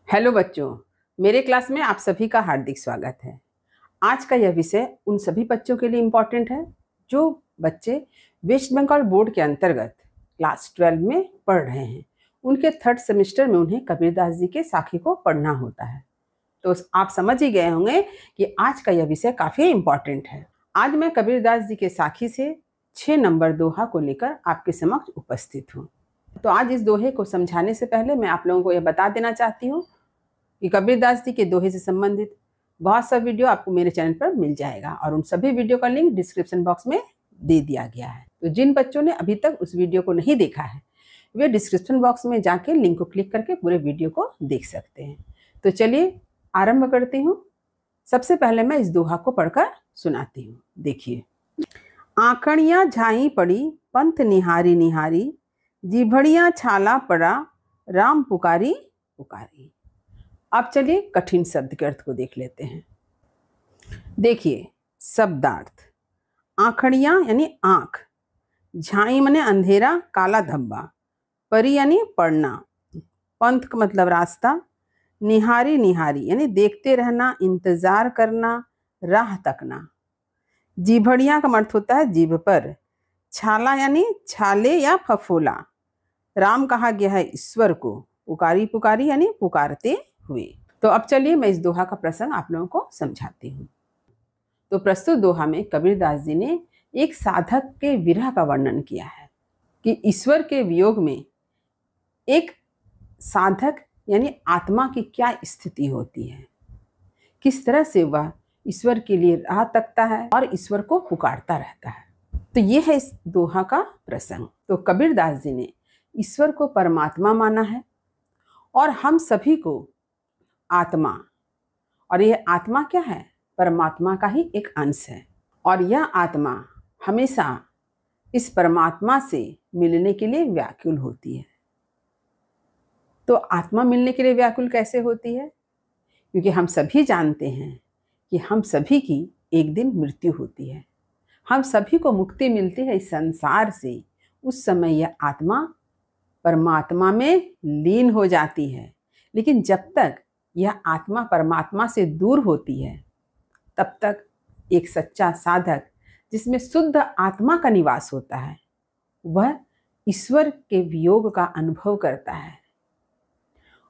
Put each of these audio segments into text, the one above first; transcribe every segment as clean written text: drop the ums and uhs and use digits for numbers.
Hello बच्चों, मेरे class में आप सभी का हार्दिक स्वागत है। आज का यह विषय उन सभी बच्चों के लिए इम्पोर्टेंट है जो बच्चे वेस्ट बंगाल बोर्ड के अंतर्गत क्लास 12 में पढ़ रहे हैं। उनके थर्ड सेमेस्टर में उन्हें कबीरदास जी के साखी को पढ़ना होता है। तो आप समझ ही गए होंगे कि आज का यह विषय काफ़ी इम्पोर्टेंट है। आज मैं कबीरदास जी के साखी से 6 नंबर दोहा को लेकर आपके समक्ष उपस्थित हूँ। तो आज इस दोहे को समझाने से पहले मैं आप लोगों को यह बता देना चाहती हूँ कि कबीरदास जी के दोहे से संबंधित बहुत सा वीडियो आपको मेरे चैनल पर मिल जाएगा और उन सभी वीडियो का लिंक डिस्क्रिप्शन बॉक्स में दे दिया गया है। तो जिन बच्चों ने अभी तक उस वीडियो को नहीं देखा है वे डिस्क्रिप्शन बॉक्स में जाके लिंक को क्लिक करके पूरे वीडियो को देख सकते हैं। तो चलिए आरंभ करती हूँ। सबसे पहले मैं इस दोहा को पढ़कर सुनाती हूँ। देखिए, आंखड़ियाँ झाई पड़ी पंथ निहारी निहारी, जीभड़ियाँ छाला पड़ा राम पुकारी पुकारी। अब चलिए कठिन शब्द के अर्थ को देख लेते हैं। देखिए, शब्दार्थ, आंखड़ियां यानी आंख, झाई माने अंधेरा काला धब्बा, परी यानी पढ़ना, पंथ का मतलब रास्ता, निहारी निहारी यानी देखते रहना, इंतजार करना, राह तकना, जीभड़ियां का अर्थ होता है जीभ पर, छाला यानी छाले या फफोला, राम कहा गया है ईश्वर को, पुकारी पुकारी यानी पुकारते हुए। तो अब चलिए मैं इस दोहा का प्रसंग आप लोगों को समझाती हूँ। तो प्रस्तुत दोहा में कबीरदास जी ने एक साधक के विरह का वर्णन किया है कि ईश्वर के वियोग में एक साधक यानी आत्मा की क्या स्थिति होती है, किस तरह से वह ईश्वर के लिए राह तकता है और ईश्वर को पुकारता रहता है। तो ये है इस दोहा का प्रसंग। तो कबीरदास जी ने ईश्वर को परमात्मा माना है और हम सभी को आत्मा, और यह आत्मा क्या है? परमात्मा का ही एक अंश है और यह आत्मा हमेशा इस परमात्मा से मिलने के लिए व्याकुल होती है। तो आत्मा मिलने के लिए व्याकुल कैसे होती है? क्योंकि हम सभी जानते हैं कि हम सभी की एक दिन मृत्यु होती है, हम सभी को मुक्ति मिलती है इस संसार से। उस समय यह आत्मा परमात्मा में लीन हो जाती है, लेकिन जब तक यह आत्मा परमात्मा से दूर होती है तब तक एक सच्चा साधक जिसमें शुद्ध आत्मा का निवास होता है वह ईश्वर के वियोग का अनुभव करता है।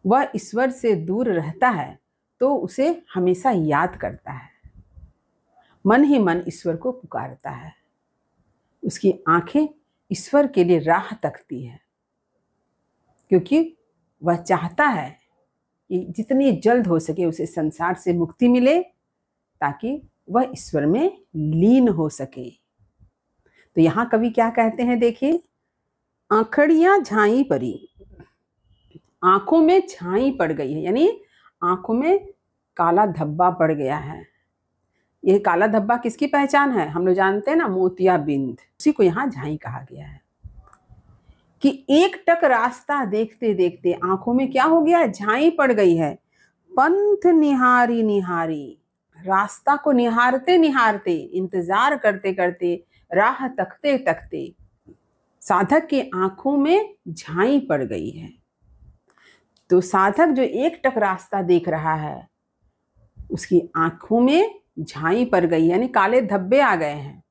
वह ईश्वर से दूर रहता है तो उसे हमेशा याद करता है, मन ही मन ईश्वर को पुकारता है। उसकी आंखें ईश्वर के लिए राह तकती है क्योंकि वह चाहता है कि जितनी जल्द हो सके उसे संसार से मुक्ति मिले ताकि वह ईश्वर में लीन हो सके। तो यहाँ कवि क्या कहते हैं, देखिए, आंखड़ियां झाई पड़ी, आंखों में झाई पड़ गई है यानी आंखों में काला धब्बा पड़ गया है। यह काला धब्बा किसकी पहचान है? हम लोग जानते हैं ना, मोतियाबिंद, उसी को यहाँ झाई कहा गया है कि एक टक रास्ता देखते देखते आंखों में क्या हो गया? झाई पड़ गई है। पंथ निहारी निहारी, रास्ता को निहारते निहारते, इंतजार करते करते, राह तकते तकते साधक की आंखों में झाई पड़ गई है। तो साधक जो एक टक रास्ता देख रहा है उसकी आंखों में झाई पड़ गई यानी काले धब्बे आ गए हैं।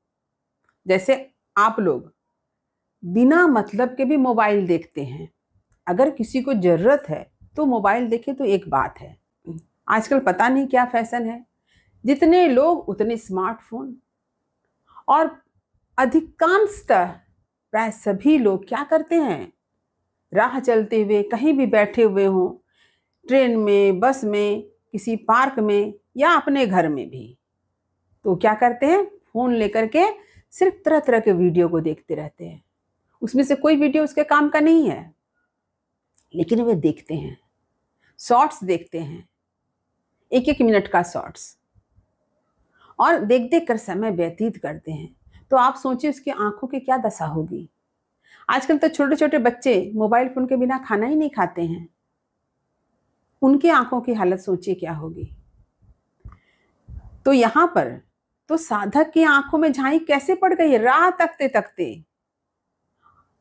जैसे आप लोग बिना मतलब के भी मोबाइल देखते हैं, अगर किसी को जरूरत है तो मोबाइल देखे तो एक बात है। आजकल पता नहीं क्या फैशन है, जितने लोग उतने स्मार्टफोन, और अधिकांशतः प्राय सभी लोग क्या करते हैं, राह चलते हुए कहीं भी बैठे हुए हों, ट्रेन में, बस में, किसी पार्क में या अपने घर में भी, तो क्या करते हैं, फोन लेकर के सिर्फ तरह तरह के वीडियो को देखते रहते हैं। उसमें से कोई वीडियो उसके काम का नहीं है, लेकिन वे देखते हैं, शॉर्ट्स देखते हैं, एक एक मिनट का शॉर्ट्स, और देख देख कर समय व्यतीत करते हैं। तो आप सोचिए उसकी आंखों की क्या दशा होगी। आजकल तो छोटे छोटे बच्चे मोबाइल फोन के बिना खाना ही नहीं खाते हैं, उनकी आंखों की हालत सोचिए क्या होगी। तो यहाँ पर तो साधक की आंखों में झाई कैसे पड़ गई? राह तकते तकते,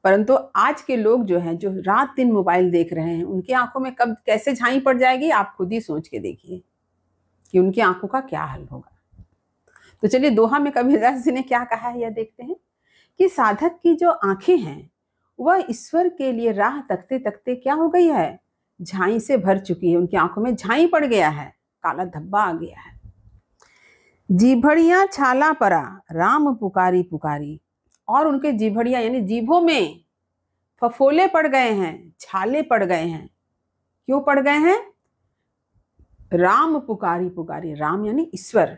परंतु आज के लोग जो हैं, जो रात दिन मोबाइल देख रहे हैं, उनकी आंखों में कब कैसे झाई पड़ जाएगी, आप खुद ही सोच के देखिए कि उनकी आंखों का क्या हाल होगा। तो चलिए दोहा में कबीरदास जी ने क्या कहा है यह देखते हैं कि साधक की जो आंखें हैं वह ईश्वर के लिए राह तकते तकते क्या हो गई है, झाई से भर चुकी है। उनकी आंखों में झाई पड़ गया है, काला धब्बा आ गया है। जीभड़ियां छाला परा राम पुकारी पुकारी, और उनके जीभड़ियां यानी जीभों में फफोले पड़ गए हैं, छाले पड़ गए हैं। क्यों पड़ गए हैं? राम पुकारी पुकारी, राम यानी ईश्वर,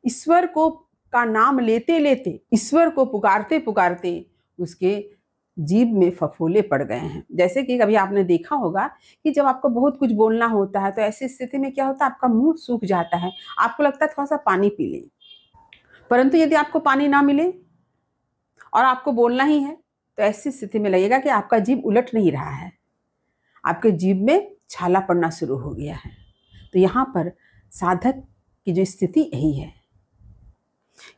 ईश्वर को का नाम लेते लेते, ईश्वर को पुकारते पुकारते उसके जीभ में फफोले पड़ गए हैं। जैसे कि कभी आपने देखा होगा कि जब आपको बहुत कुछ बोलना होता है तो ऐसी स्थिति में क्या होता है, आपका मुंह सूख जाता है, आपको लगता है थोड़ा सा पानी पी लें। परंतु यदि आपको पानी ना मिले और आपको बोलना ही है तो ऐसी स्थिति में लगेगा कि आपका जीभ उलट नहीं रहा है, आपके जीभ में छाला पड़ना शुरू हो गया है। तो यहाँ पर साधक की जो स्थिति यही है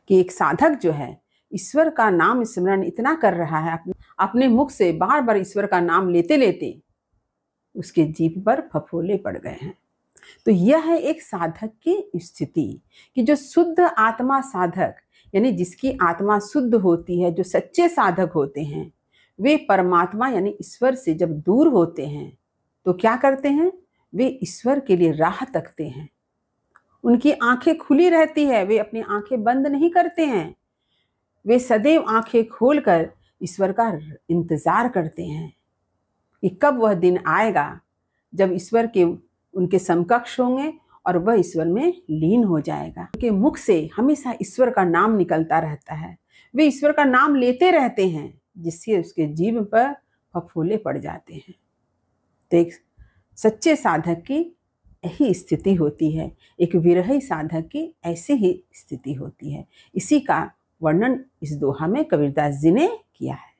कि एक साधक जो है ईश्वर का नाम स्मरण इतना कर रहा है, अपने मुख से बार बार ईश्वर का नाम लेते लेते उसके जीभ पर फफोले पड़ गए हैं। तो यह है एक साधक की स्थिति कि जो शुद्ध आत्मा साधक, यानी जिसकी आत्मा शुद्ध होती है, जो सच्चे साधक होते हैं, वे परमात्मा यानी ईश्वर से जब दूर होते हैं तो क्या करते हैं, वे ईश्वर के लिए राह तकते हैं। उनकी आंखें खुली रहती है, वे अपनी आंखें बंद नहीं करते हैं, वे सदैव आंखें खोलकर ईश्वर का इंतजार करते हैं कि कब वह दिन आएगा जब ईश्वर के उनके समकक्ष होंगे और वह ईश्वर में लीन हो जाएगा। उनके मुख से हमेशा ईश्वर का नाम निकलता रहता है, वे ईश्वर का नाम लेते रहते हैं, जिससे उसके जीभ पर फफोले पड़ जाते हैं। तो एक सच्चे साधक की यही स्थिति होती है, एक विरही साधक की ऐसी ही स्थिति होती है। इसी का वर्णन इस दोहा में कबीरदास जी ने किया है।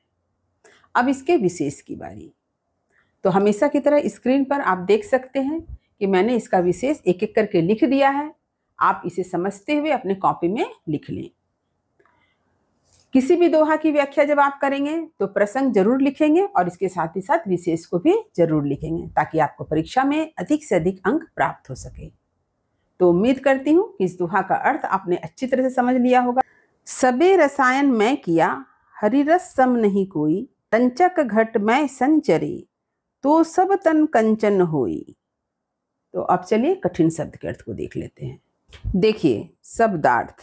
अब इसके विशेष की बारी। तो हमेशा की तरह स्क्रीन पर आप देख सकते हैं कि मैंने इसका विशेष एक एक करके लिख दिया है। आप इसे समझते हुए अपने कॉपी में लिख लें। किसी भी दोहा की व्याख्या जब आप करेंगे तो प्रसंग जरूर लिखेंगे और इसके साथ ही साथ विशेष को भी जरूर लिखेंगे, ताकि आपको परीक्षा में अधिक से अधिक अंक प्राप्त हो सके। तो उम्मीद करती हूँ कि इस दोहा का अर्थ आपने अच्छी तरह से समझ लिया होगा। सबे रसायन मैं किया, हरिरस सम नहीं कोई, रंचक घट मैं संचरी, तो सब तन कंचन होई। तो अब चलिए कठिन शब्द के अर्थ को देख लेते हैं। देखिए शब्दार्थ,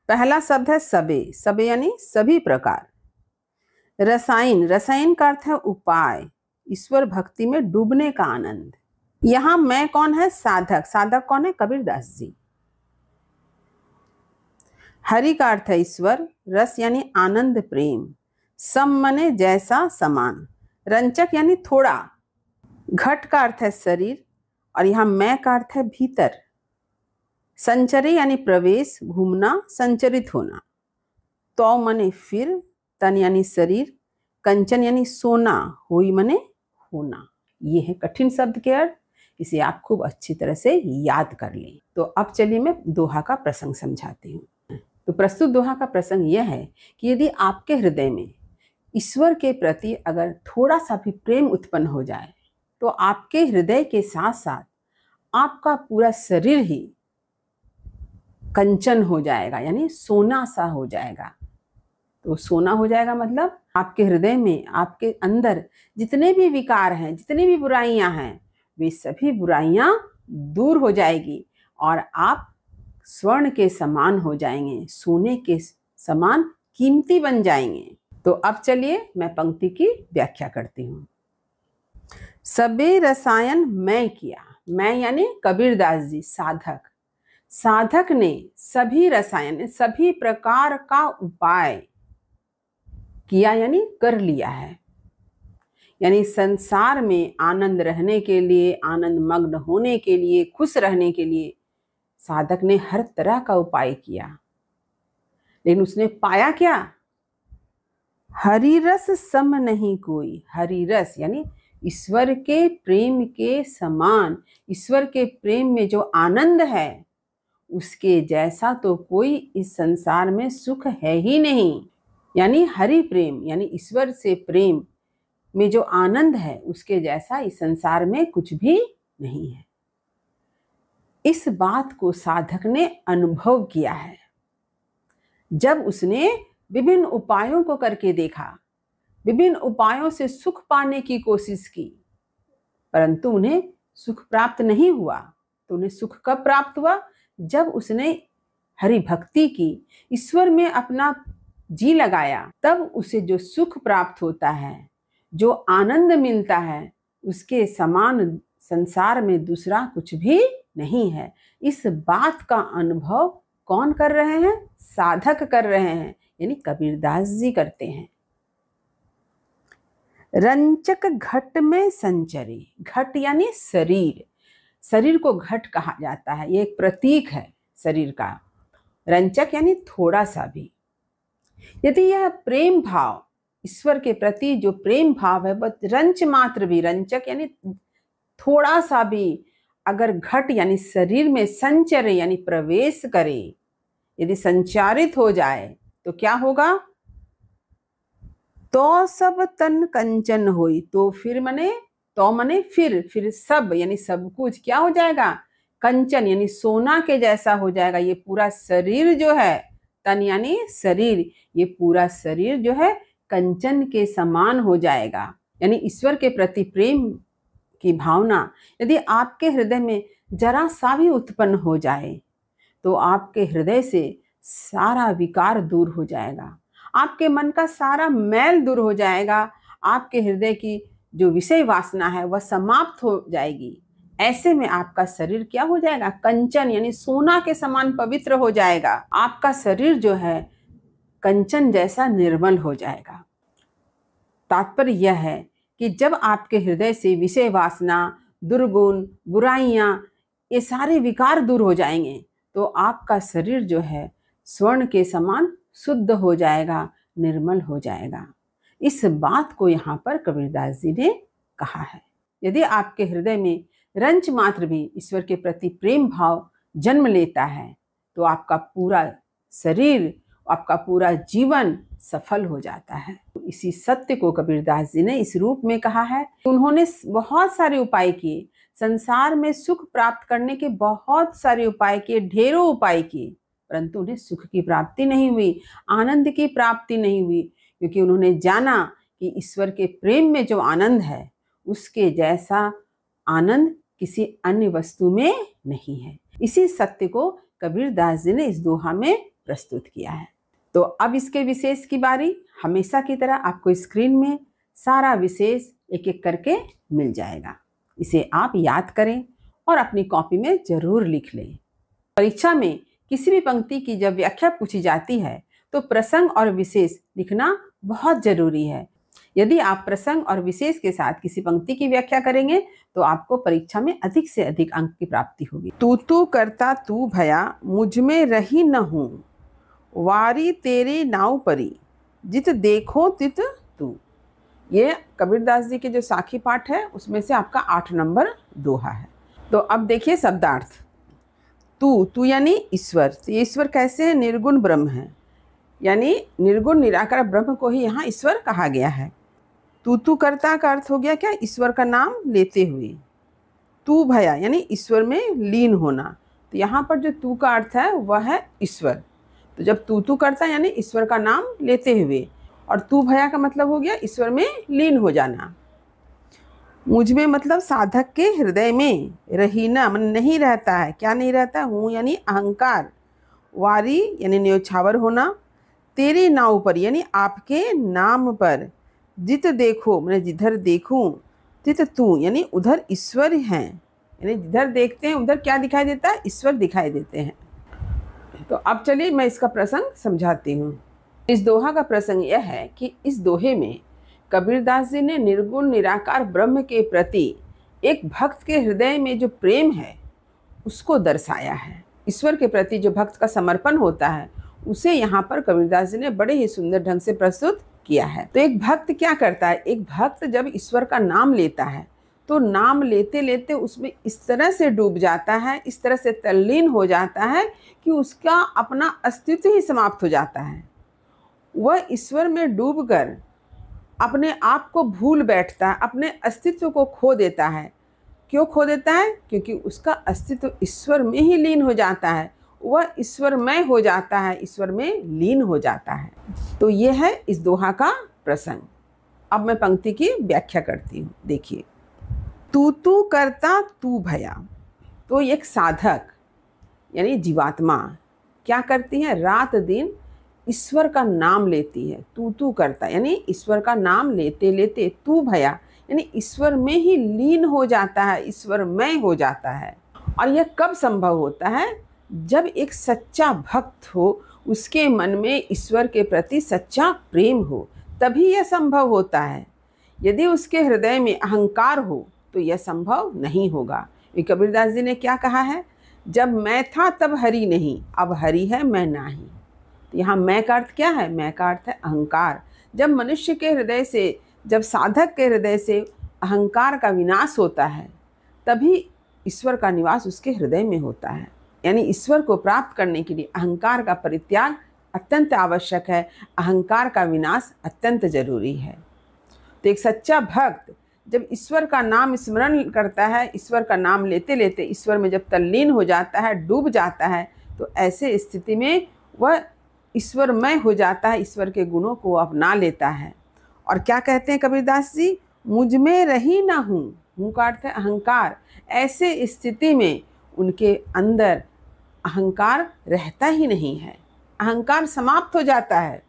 पहला शब्द है सबे, सबे यानी सभी प्रकार। रसायन, रसायन का अर्थ है उपाय, ईश्वर भक्ति में डूबने का आनंद। यहां मैं कौन है, साधक, साधक कौन है, कबीरदास जी। हरि का अर्थ है ईश्वर, रस यानी आनंद प्रेम, सम मने जैसा समान, रंचक यानी थोड़ा, घट का अर्थ है शरीर और यहाँ मैं का अर्थ है भीतर, संचरी यानी प्रवेश, घूमना, संचरित होना, तो मने फिर, तन यानी शरीर, कंचन यानी सोना, होई मने होना। ये है कठिन शब्द के अर्थ, इसे आप खूब अच्छी तरह से याद कर लें। तो अब चलिए मैं दोहा का प्रसंग समझाती हूँ। तो प्रस्तुत दोहा का प्रसंग यह है कि यदि आपके हृदय में ईश्वर के प्रति अगर थोड़ा सा भी प्रेम उत्पन्न हो जाए तो आपके हृदय के साथ साथ आपका पूरा शरीर ही कंचन हो जाएगा, यानी सोना सा हो जाएगा। तो सोना हो जाएगा मतलब आपके हृदय में, आपके अंदर जितने भी विकार हैं, जितनी भी बुराइयां हैं, वे सभी बुराइयां दूर हो जाएगी और आप स्वर्ण के समान हो जाएंगे, सोने के समान कीमती बन जाएंगे। तो अब चलिए मैं पंक्ति की व्याख्या करती हूँ। सबे रसायन मैं किया, मैं यानी कबीरदास जी साधक, साधक ने सभी रसायन, सभी प्रकार का उपाय किया यानी कर लिया है। यानी संसार में आनंद रहने के लिए, आनंद मग्न होने के लिए, खुश रहने के लिए साधक ने हर तरह का उपाय किया, लेकिन उसने पाया क्या, हरिरस सम नहीं कोई। हरिरस यानी ईश्वर के प्रेम के समान, ईश्वर के प्रेम में जो आनंद है उसके जैसा तो कोई इस संसार में सुख है ही नहीं। यानी हरि प्रेम यानी ईश्वर से प्रेम में जो आनंद है उसके जैसा इस संसार में कुछ भी नहीं है। इस बात को साधक ने अनुभव किया है जब उसने विभिन्न उपायों को करके देखा, विभिन्न उपायों से सुख पाने की कोशिश की, परंतु उन्हें सुख प्राप्त नहीं हुआ। तो उन्हें सुख कब प्राप्त हुआ? जब उसने हरि भक्ति की, ईश्वर में अपना जी लगाया, तब उसे जो सुख प्राप्त होता है, जो आनंद मिलता है, उसके समान संसार में दूसरा कुछ भी नहीं है। इस बात का अनुभव कौन कर रहे हैं? साधक कर रहे हैं, यानी कबीरदास जी करते हैं। रंचक घट में संचरी, घट यानी शरीर, शरीर को घट कहा जाता है, ये एक प्रतीक है शरीर का। रंचक यानी थोड़ा सा भी। यदि यह प्रेम भाव, ईश्वर के प्रति जो प्रेम भाव है वह रंच मात्र भी, रंचक यानी थोड़ा सा भी अगर घट यानी शरीर में संचरे यानी प्रवेश करे, यदि संचारित हो जाए तो क्या होगा? तो सब तन कंचन होई, तो फिर मने, तो मने फिर सब यानी सब कुछ क्या हो जाएगा? कंचन यानी सोना के जैसा हो जाएगा। ये पूरा शरीर जो है, तन यानी शरीर, ये पूरा शरीर जो है कंचन के समान हो जाएगा। यानी ईश्वर के प्रति प्रेम की भावना यदि आपके हृदय में जरा सा भी उत्पन्न हो जाए तो आपके हृदय से सारा विकार दूर हो जाएगा, आपके मन का सारा मैल दूर हो जाएगा, आपके हृदय की जो विषय वासना है वह समाप्त हो जाएगी। ऐसे में आपका शरीर क्या हो जाएगा? कंचन यानी सोना के समान पवित्र हो जाएगा। आपका शरीर जो है कंचन जैसा निर्मल हो जाएगा। तात्पर्य यह है कि जब आपके हृदय से विषय वासना, दुर्गुण, बुराइयां, ये सारे विकार दूर हो जाएंगे तो आपका शरीर जो है स्वर्ण के समान शुद्ध हो जाएगा, निर्मल हो जाएगा। इस बात को यहाँ पर कबीरदास जी ने कहा है। यदि आपके हृदय में रंच मात्र भी ईश्वर के प्रति प्रेम भाव जन्म लेता है तो आपका पूरा शरीर, आपका पूरा जीवन सफल हो जाता है। इसी सत्य को कबीरदास जी ने इस रूप में कहा है। उन्होंने बहुत सारे उपाय किए, संसार में सुख प्राप्त करने के बहुत सारे उपाय किए, ढेरों उपाय किए, परंतु उन्हें सुख की प्राप्ति नहीं हुई, आनंद की प्राप्ति नहीं हुई, क्योंकि उन्होंने जाना कि ईश्वर के प्रेम में जो आनंद है उसके जैसा आनंद किसी अन्य वस्तु में नहीं है। इसी सत्य को कबीरदास जी ने इस दोहा में प्रस्तुत किया है। तो अब इसके विशेष की बारी। हमेशा की तरह आपको स्क्रीन में सारा विशेष एक एक करके मिल जाएगा। इसे आप याद करें और अपनी कॉपी में जरूर लिख लें। परीक्षा में किसी भी पंक्ति की जब व्याख्या पूछी जाती है तो प्रसंग और विशेष लिखना बहुत जरूरी है। यदि आप प्रसंग और विशेष के साथ किसी पंक्ति की व्याख्या करेंगे तो आपको परीक्षा में अधिक से अधिक अंक की प्राप्ति होगी। तू करता तू भया, मुझ में रही न हूँ, वारी तेरे नाव परी, जित देखो तित तू। ये कबीरदास जी के जो साखी पाठ है उसमें से आपका 8 नंबर दोहा है। तो अब देखिए शब्दार्थ। तू यानी ईश्वर। तो ईश्वर कैसे है? निर्गुण ब्रह्म है, यानी निर्गुण निराकार ब्रह्म को ही यहाँ ईश्वर कहा गया है। तू कर्ता का अर्थ हो गया क्या? ईश्वर का नाम लेते हुए। तू भया यानी ईश्वर में लीन होना। तो यहाँ पर जो तू का अर्थ है वह है ईश्वर। तो जब तू करता यानी ईश्वर का नाम लेते हुए, और तू भया का मतलब हो गया ईश्वर में लीन हो जाना। मुझ में मतलब साधक के हृदय में, रहीना मन नहीं रहता है। क्या नहीं रहता? हूँ यानी अहंकार, वारी यानी न्योछावर होना, तेरे नाव पर यानी आपके नाम पर, जित देखो मैंने जिधर देखूं, तित तू यानी उधर ईश्वर हैं, यानी जिधर देखते हैं उधर क्या दिखाई देता है? ईश्वर दिखाई देते हैं। तो अब चलिए मैं इसका प्रसंग समझाती हूँ। इस दोहा का प्रसंग यह है कि इस दोहे में कबीरदास जी ने निर्गुण निराकार ब्रह्म के प्रति एक भक्त के हृदय में जो प्रेम है उसको दर्शाया है। ईश्वर के प्रति जो भक्त का समर्पण होता है उसे यहाँ पर कबीरदास जी ने बड़े ही सुंदर ढंग से प्रस्तुत किया है। तो एक भक्त क्या करता है? एक भक्त जब ईश्वर का नाम लेता है तो नाम लेते लेते उसमें इस तरह से डूब जाता है, इस तरह से तल्लीन हो जाता है कि उसका अपना अस्तित्व ही समाप्त हो जाता है। वह ईश्वर में डूबकर अपने आप को भूल बैठता है, अपने अस्तित्व को खो देता है। क्यों खो देता है? क्योंकि उसका अस्तित्व ईश्वर में ही लीन हो जाता है, वह ईश्वरमय हो जाता है, ईश्वर में लीन हो जाता है। तो यह है इस दोहा का प्रसंग। अब मैं पंक्ति की व्याख्या करती हूँ। देखिए, तू करता तू भया। तो एक साधक यानी जीवात्मा क्या करती है? रात दिन ईश्वर का नाम लेती है। तू करता यानी ईश्वर का नाम लेते लेते तू भया यानी ईश्वर में ही लीन हो जाता है, ईश्वरमय हो जाता है। और यह कब संभव होता है? जब एक सच्चा भक्त हो, उसके मन में ईश्वर के प्रति सच्चा प्रेम हो, तभी यह संभव होता है। यदि उसके हृदय में अहंकार हो तो यह संभव नहीं होगा। कबीरदास जी ने क्या कहा है? जब मैं था तब हरि नहीं, अब हरि है मैं नाही। तो यहाँ मैं का अर्थ क्या है? मैं का अर्थ है अहंकार। जब मनुष्य के हृदय से, जब साधक के हृदय से अहंकार का विनाश होता है, तभी ईश्वर का निवास उसके हृदय में होता है। यानी ईश्वर को प्राप्त करने के लिए अहंकार का परित्याग अत्यंत आवश्यक है, अहंकार का विनाश अत्यंत जरूरी है। तो एक सच्चा भक्त जब ईश्वर का नाम स्मरण करता है, ईश्वर का नाम लेते लेते ईश्वर में जब तल्लीन हो जाता है, डूब जाता है, तो ऐसे स्थिति में वह ईश्वरमय हो जाता है, ईश्वर के गुणों को अपना लेता है। और क्या कहते हैं कबीरदास जी? मुझ में रही ना हूँ का अर्थ है अहंकार। ऐसे स्थिति में उनके अंदर अहंकार रहता ही नहीं है, अहंकार समाप्त हो जाता है।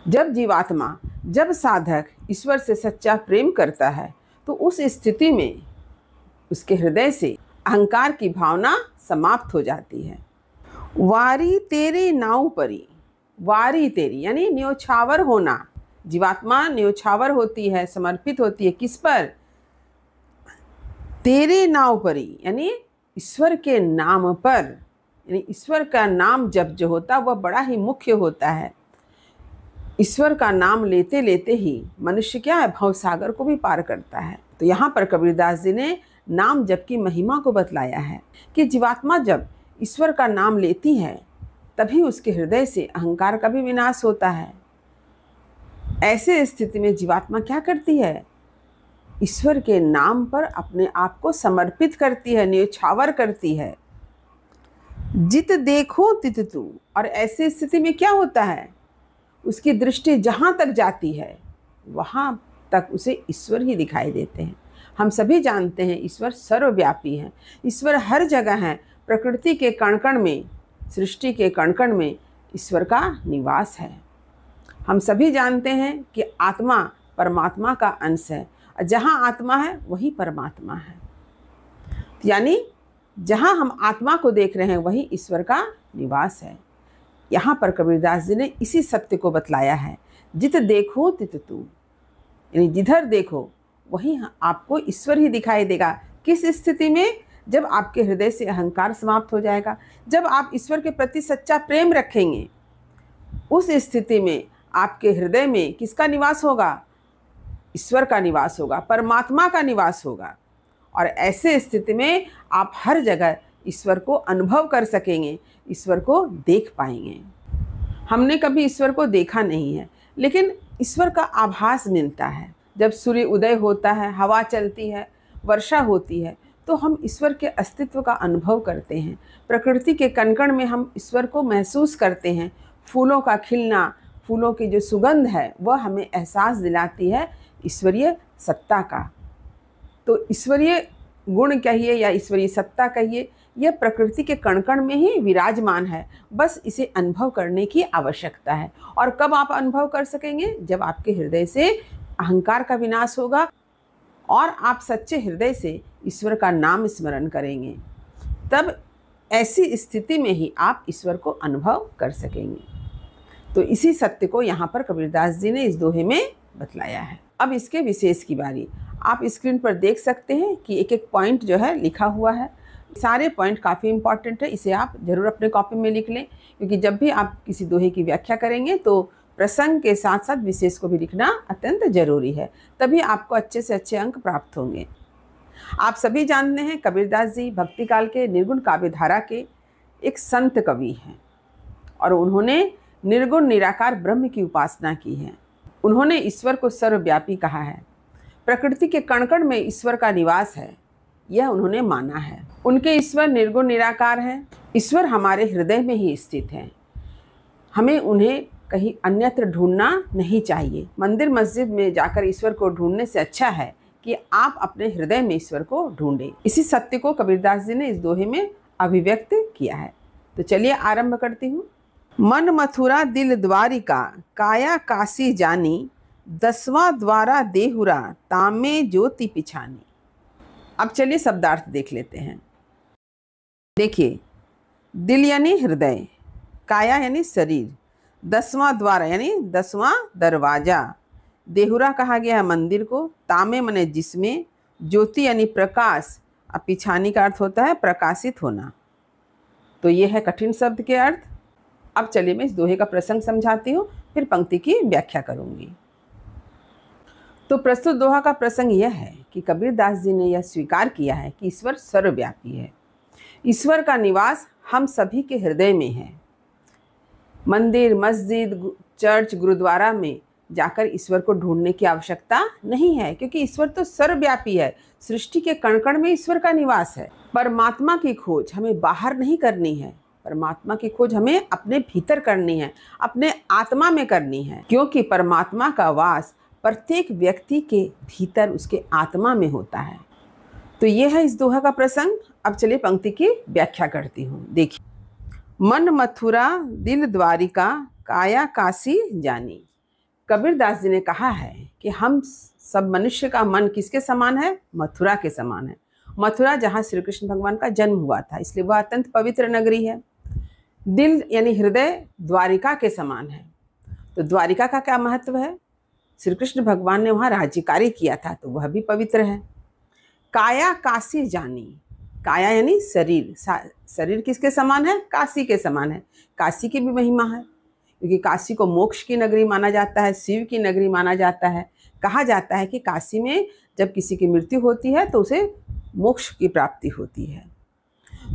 जब जीवात्मा, जब साधक ईश्वर से सच्चा प्रेम करता है, तो उस स्थिति में उसके हृदय से अहंकार की भावना समाप्त हो जाती है। वारी तेरे नाव परी, वारी तेरी यानी न्योछावर होना। जीवात्मा न्योछावर होती है, समर्पित होती है किस पर? तेरे नाव परी यानी ईश्वर के नाम पर। यानी ईश्वर का नाम जप जो होता है वह बड़ा ही मुख्य होता है। ईश्वर का नाम लेते लेते ही मनुष्य क्या है? भवसागर को भी पार करता है। तो यहाँ पर कबीरदास जी ने नाम जप की महिमा को बतलाया है कि जीवात्मा जब ईश्वर का नाम लेती है, तभी उसके हृदय से अहंकार का भी विनाश होता है। ऐसे स्थिति में जीवात्मा क्या करती है? ईश्वर के नाम पर अपने आप को समर्पित करती है, न्योछावर करती है। जित देखो तित तू। और ऐसी स्थिति में क्या होता है? उसकी दृष्टि जहाँ तक जाती है, वहाँ तक उसे ईश्वर ही दिखाई देते हैं। हम सभी जानते हैं ईश्वर सर्वव्यापी है, ईश्वर हर जगह है। प्रकृति के कण कण में, सृष्टि के कण कण में ईश्वर का निवास है। हम सभी जानते हैं कि आत्मा परमात्मा का अंश है, जहाँ आत्मा है वही परमात्मा है। यानी जहाँ हम आत्मा को देख रहे हैं वही ईश्वर का निवास है। यहाँ पर कबीरदास जी ने इसी सत्य को बतलाया है। जित देखो तित तू, यानी जिधर देखो वही आपको ईश्वर ही दिखाई देगा। किस स्थिति में? जब आपके हृदय से अहंकार समाप्त हो जाएगा, जब आप ईश्वर के प्रति सच्चा प्रेम रखेंगे, उस स्थिति में आपके हृदय में किसका निवास होगा? ईश्वर का निवास होगा, परमात्मा का निवास होगा। और ऐसे स्थिति में आप हर जगह ईश्वर को अनुभव कर सकेंगे, ईश्वर को देख पाएंगे। हमने कभी ईश्वर को देखा नहीं है, लेकिन ईश्वर का आभास मिलता है। जब सूर्य उदय होता है, हवा चलती है, वर्षा होती है, तो हम ईश्वर के अस्तित्व का अनुभव करते हैं। प्रकृति के कण-कण में हम ईश्वर को महसूस करते हैं। फूलों का खिलना, फूलों की जो सुगंध है, वह हमें एहसास दिलाती है ईश्वरीय सत्ता का। तो ईश्वरीय गुण कहिए या ईश्वरीय सत्ता कहिए, यह प्रकृति के कण-कण में ही विराजमान है। बस इसे अनुभव करने की आवश्यकता है। और कब आप अनुभव कर सकेंगे? जब आपके हृदय से अहंकार का विनाश होगा और आप सच्चे हृदय से ईश्वर का नाम स्मरण करेंगे, तब ऐसी स्थिति में ही आप ईश्वर को अनुभव कर सकेंगे। तो इसी सत्य को यहाँ पर कबीरदास जी ने इस दोहे में बतलाया है। अब इसके विशेष की बारी। आप स्क्रीन पर देख सकते हैं कि एक एक पॉइंट जो है लिखा हुआ है। सारे पॉइंट काफ़ी इंपॉर्टेंट है, इसे आप ज़रूर अपने कॉपी में लिख लें, क्योंकि जब भी आप किसी दोहे की व्याख्या करेंगे तो प्रसंग के साथ साथ विशेष को भी लिखना अत्यंत जरूरी है, तभी आपको अच्छे से अच्छे अंक प्राप्त होंगे। आप सभी जानते हैं कबीरदास जी भक्ति काल के निर्गुण काव्य धारा के एक संत कवि हैं, और उन्होंने निर्गुण निराकार ब्रह्म की उपासना की है। उन्होंने ईश्वर को सर्वव्यापी कहा है। प्रकृति के कण कण में ईश्वर का निवास है, यह उन्होंने माना है। उनके ईश्वर निर्गुण निराकार है। ईश्वर हमारे हृदय में ही स्थित है। हमें उन्हें कहीं अन्यत्र ढूंढना नहीं चाहिए। मंदिर मस्जिद में जाकर ईश्वर को ढूंढने से अच्छा है कि आप अपने हृदय में ईश्वर को ढूंढें। इसी सत्य को कबीरदास जी ने इस दोहे में अभिव्यक्त किया है। तो चलिए आरंभ करती हूँ। मन मथुरा दिल द्वारिका, काया काशी जानी, 10वां द्वारा देहुरा, तामे ज्योति पिछानी। अब चलिए शब्दार्थ देख लेते हैं। देखिए, दिल यानी हृदय, काया यानी शरीर, 10वां द्वार यानी 10वां दरवाजा, देहुरा कहा गया है मंदिर को, तामे मने जिसमें, ज्योति यानी प्रकाश, अब पिछानी का अर्थ होता है प्रकाशित होना। तो ये है कठिन शब्द के अर्थ। अब चलिए मैं इस दोहे का प्रसंग समझाती हूँ, फिर पंक्ति की व्याख्या करूंगी। तो प्रस्तुत दोहा का प्रसंग यह है कि कबीरदास जी ने यह स्वीकार किया है कि ईश्वर सर्वव्यापी है। ईश्वर का निवास हम सभी के हृदय में है। मंदिर, मस्जिद, चर्च, गुरुद्वारा में जाकर ईश्वर को ढूंढने की आवश्यकता नहीं है, क्योंकि ईश्वर तो सर्वव्यापी है। सृष्टि के कण कण में ईश्वर का निवास है। परमात्मा की खोज हमें बाहर नहीं करनी है, परमात्मा की खोज हमें अपने भीतर करनी है, अपने आत्मा में करनी है, क्योंकि परमात्मा का वास प्रत्येक व्यक्ति के भीतर उसके आत्मा में होता है। तो यह है इस दोहा का प्रसंग। अब चलिए पंक्ति की व्याख्या करती हूँ। देखिए, मन मथुरा दिल द्वारिका, काया काशी जानी। कबीरदास जी ने कहा है कि हम सब मनुष्य का मन किसके समान है? मथुरा के समान है। मथुरा जहाँ श्री कृष्ण भगवान का जन्म हुआ था, इसलिए वह अत्यंत पवित्र नगरी है। दिल यानी हृदय द्वारिका के समान है। तो द्वारिका का क्या महत्व है? श्री कृष्ण भगवान ने वहाँ राज्यकारी किया था, तो वह भी पवित्र है। काया काशी जानी, काया यानी शरीर, शरीर किसके समान है? काशी के समान है। काशी की भी महिमा है, क्योंकि काशी को मोक्ष की नगरी माना जाता है, शिव की नगरी माना जाता है। कहा जाता है कि काशी में जब किसी की मृत्यु होती है तो उसे मोक्ष की प्राप्ति होती है।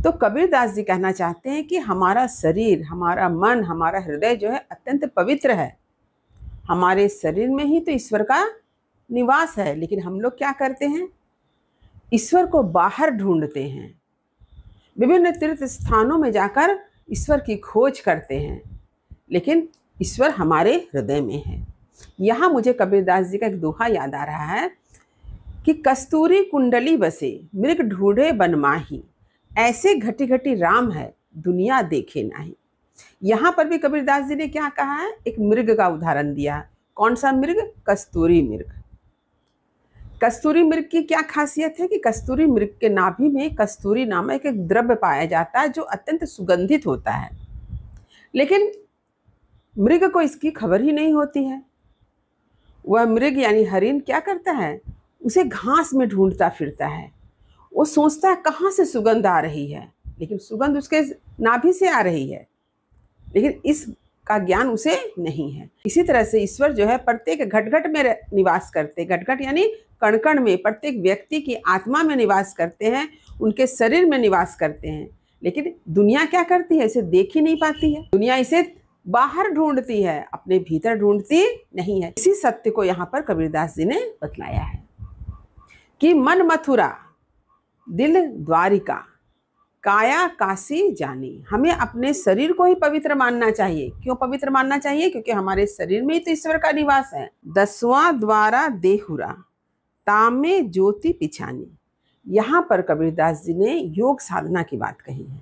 तो कबीरदास जी कहना चाहते हैं कि हमारा शरीर, हमारा मन, हमारा हृदय जो है अत्यंत पवित्र है। हमारे शरीर में ही तो ईश्वर का निवास है, लेकिन हम लोग क्या करते हैं? ईश्वर को बाहर ढूंढते हैं, विभिन्न तीर्थ स्थानों में जाकर ईश्वर की खोज करते हैं, लेकिन ईश्वर हमारे हृदय में है। यहाँ मुझे कबीरदास जी का एक दोहा याद आ रहा है कि कस्तूरी कुंडली बसे, मृग ढूंढे बन माही, ऐसे घटी घटी राम है, दुनिया देखे नाही। यहाँ पर भी कबीरदास जी ने क्या कहा है? एक मृग का उदाहरण दिया। कौन सा मृग? कस्तूरी मृग। कस्तूरी मृग की क्या खासियत है कि कस्तूरी मृग के नाभि में कस्तूरी नामक एक द्रव्य पाया जाता है जो अत्यंत सुगंधित होता है, लेकिन मृग को इसकी खबर ही नहीं होती है। वह मृग यानी हरिण क्या करता है? उसे घास में ढूंढता फिरता है। वो सोचता है कहाँ से सुगंध आ रही है, लेकिन सुगंध उसके नाभि से आ रही है, लेकिन इसका ज्ञान उसे नहीं है। इसी तरह से ईश्वर जो है प्रत्येक घट-घट में निवास करते हैं। घट-घट यानी कण-कण में, प्रत्येक व्यक्ति की आत्मा में निवास करते हैं, उनके शरीर में निवास करते हैं, लेकिन दुनिया क्या करती है? इसे देख ही नहीं पाती है। दुनिया इसे बाहर ढूंढती है, अपने भीतर ढूंढती नहीं है। इसी सत्य को यहाँ पर कबीरदास जी ने बतलाया है कि मन मथुरा दिल द्वारिका, काया काशी जानी। हमें अपने शरीर को ही पवित्र मानना चाहिए। क्यों पवित्र मानना चाहिए? क्योंकि हमारे शरीर में ही तो ईश्वर का निवास है। 10वां द्वारा देहुरा, तामे ज्योति पिछानी। यहाँ पर कबीरदास जी ने योग साधना की बात कही है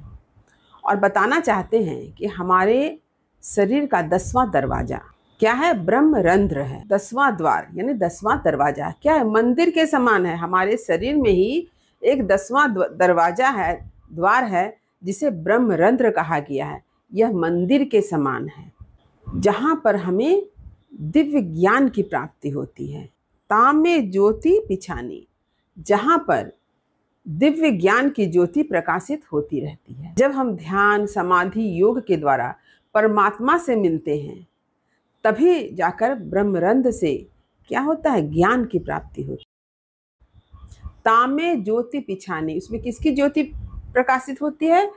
और बताना चाहते हैं कि हमारे शरीर का 10वां दरवाजा क्या है? ब्रह्म रंध्र है। 10वां द्वार यानी 10वां दरवाजा क्या है? मंदिर के समान है। हमारे शरीर में ही एक 10वां दरवाजा है, द्वार है, जिसे ब्रह्म रंध्र कहा गया है। यह मंदिर के समान है, जहाँ पर हमें दिव्य ज्ञान की प्राप्ति होती है। तामे ज्योति पिछानी, जहाँ पर दिव्य ज्ञान की ज्योति प्रकाशित होती रहती है। जब हम ध्यान, समाधि, योग के द्वारा परमात्मा से मिलते हैं, तभी जाकर ब्रह्मरंध्र से क्या होता है? ज्ञान की प्राप्ति होती है। तामे ज्योति पिछानी, उसमें किसकी ज्योति प्रकाशित होती है?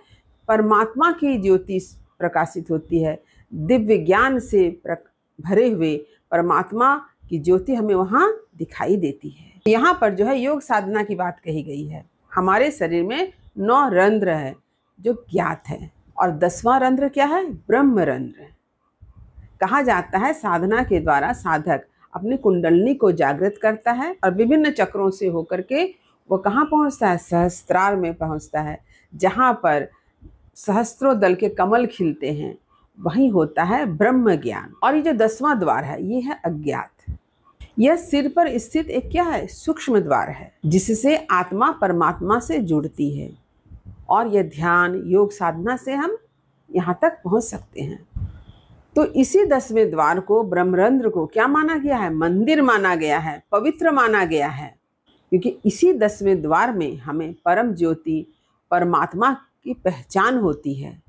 परमात्मा की ज्योति प्रकाशित होती है। दिव्य ज्ञान से भरे हुए परमात्मा की ज्योति हमें वहाँ दिखाई देती है। यहाँ पर जो है योग साधना की बात कही गई है। हमारे शरीर में 9 रंध्र है जो ज्ञात है, और 10वां रंध्र क्या है? ब्रह्म रंध्र। कहा जाता है साधना के द्वारा साधक अपनी कुंडलनी को जागृत करता है और विभिन्न चक्रों से होकर के वो कहाँ पहुँचता है? सहस्त्रार में पहुँचता है, जहाँ पर सहस्त्रों दल के कमल खिलते हैं, वहीं होता है ब्रह्म ज्ञान। और ये जो 10वां द्वार है ये है अज्ञात। यह सिर पर स्थित एक क्या है? सूक्ष्म द्वार है, जिससे आत्मा परमात्मा से जुड़ती है, और यह ध्यान योग साधना से हम यहाँ तक पहुँच सकते हैं। तो इसी 10वें द्वार को, ब्रह्मरंध्र को क्या माना गया है? मंदिर माना गया है, पवित्र माना गया है, क्योंकि इसी 10वें द्वार में हमें परम ज्योति परमात्मा की पहचान होती है,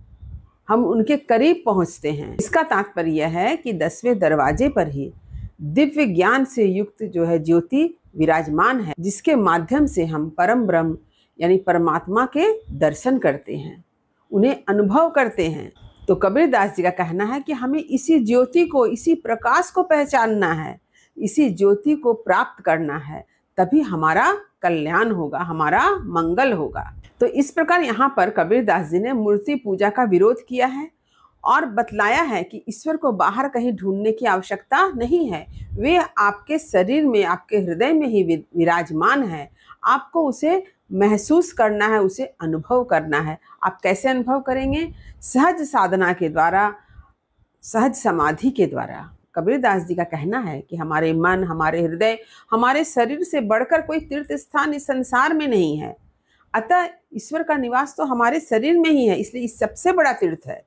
हम उनके करीब पहुंचते हैं। इसका तात्पर्य यह है कि 10वें दरवाजे पर ही दिव्य ज्ञान से युक्त जो है ज्योति विराजमान है, जिसके माध्यम से हम परम ब्रह्म यानी परमात्मा के दर्शन करते हैं, उन्हें अनुभव करते हैं। तो कबीरदास जी का कहना है कि हमें इसी ज्योति को, इसी प्रकाश को पहचानना है, इसी ज्योति को प्राप्त करना है, तभी हमारा कल्याण होगा, हमारा मंगल होगा। तो इस प्रकार यहाँ पर कबीरदास जी ने मूर्ति पूजा का विरोध किया है और बतलाया है कि ईश्वर को बाहर कहीं ढूंढने की आवश्यकता नहीं है, वे आपके शरीर में, आपके हृदय में ही विराजमान है। आपको उसे महसूस करना है, उसे अनुभव करना है। आप कैसे अनुभव करेंगे? सहज साधना के द्वारा, सहज समाधि के द्वारा। कबीरदास जी का कहना है कि हमारे मन, हमारे हृदय, हमारे शरीर से बढ़कर कोई तीर्थ स्थान इस संसार में नहीं है। अतः ईश्वर का निवास तो हमारे शरीर में ही है, इसलिए इस सबसे बड़ा तीर्थ है।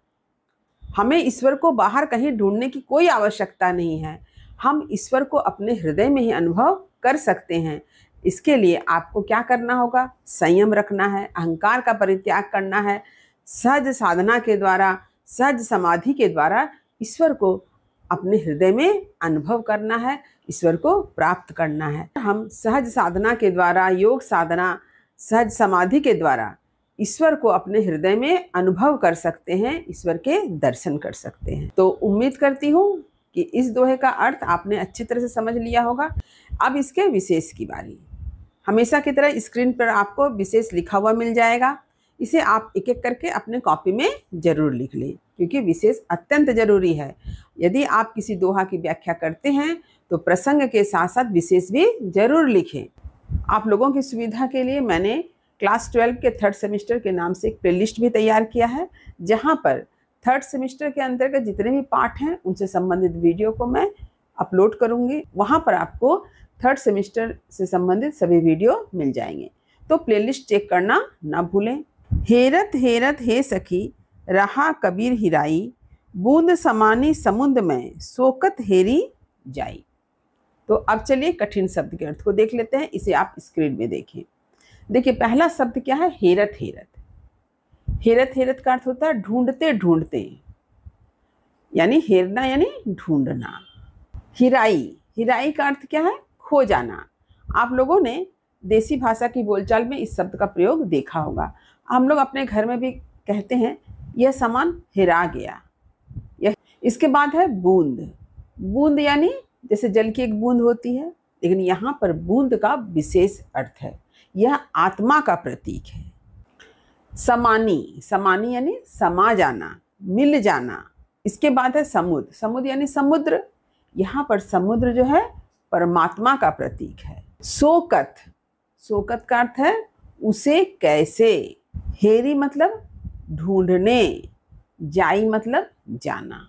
हमें ईश्वर को बाहर कहीं ढूंढने की कोई आवश्यकता नहीं है, हम ईश्वर को अपने हृदय में ही अनुभव कर सकते हैं। इसके लिए आपको क्या करना होगा? संयम रखना है, अहंकार का परित्याग करना है, सहज साधना के द्वारा, सहज समाधि के द्वारा ईश्वर को अपने हृदय में अनुभव करना है, ईश्वर को प्राप्त करना है। हम सहज साधना के द्वारा, योग साधना, सहज समाधि के द्वारा ईश्वर को अपने हृदय में अनुभव कर सकते हैं, ईश्वर के दर्शन कर सकते हैं। तो उम्मीद करती हूँ कि इस दोहे का अर्थ आपने अच्छी तरह से समझ लिया होगा। अब इसके विशेष की बारी। हमेशा की तरह स्क्रीन पर आपको विशेष लिखा हुआ मिल जाएगा, इसे आप एक एक करके अपने कॉपी में जरूर लिख लें, क्योंकि विशेष अत्यंत जरूरी है। यदि आप किसी दोहा की व्याख्या करते हैं तो प्रसंग के साथ साथ विशेष भी जरूर लिखें। आप लोगों की सुविधा के लिए मैंने क्लास 12 के 3rd सेमेस्टर के नाम से एक प्लेलिस्ट भी तैयार किया है, जहां पर 3rd सेमेस्टर के अंतर्गत जितने भी पाठ हैं उनसे संबंधित वीडियो को मैं अपलोड करूंगी। वहां पर आपको 3rd सेमेस्टर से संबंधित सभी वीडियो मिल जाएंगे, तो प्लेलिस्ट चेक करना ना भूलें। हेरत हेरत हे सखी रहा कबीर हिराई, बूंद समानी समुद्र में सोकत हेरी जाई। तो अब चलिए कठिन शब्द के अर्थ को देख लेते हैं, इसे आप स्क्रीन में देखें। देखिए पहला शब्द क्या है? हेरत हेरत। हेरत हेरत का अर्थ होता है ढूंढते ढूंढते, यानी हेरना यानी ढूंढना। हिराई, हिराई का अर्थ क्या है? खो जाना। आप लोगों ने देसी भाषा की बोलचाल में इस शब्द का प्रयोग देखा होगा। हम लोग अपने घर में भी कहते हैं यह सामान हिरा गया। यह इसके बाद है बूंद। बूंद यानी जैसे जल की एक बूंद होती है, लेकिन यहाँ पर बूंद का विशेष अर्थ है, यह आत्मा का प्रतीक है। समानी, समानी यानी समा जाना, मिल जाना। इसके बाद है समुद्र। समुद्र यानी समुद्र, यहाँ पर समुद्र जो है परमात्मा का प्रतीक है। सोकत, सोकत का अर्थ है उसे कैसे। हेरी मतलब ढूंढने, जाई मतलब जाना।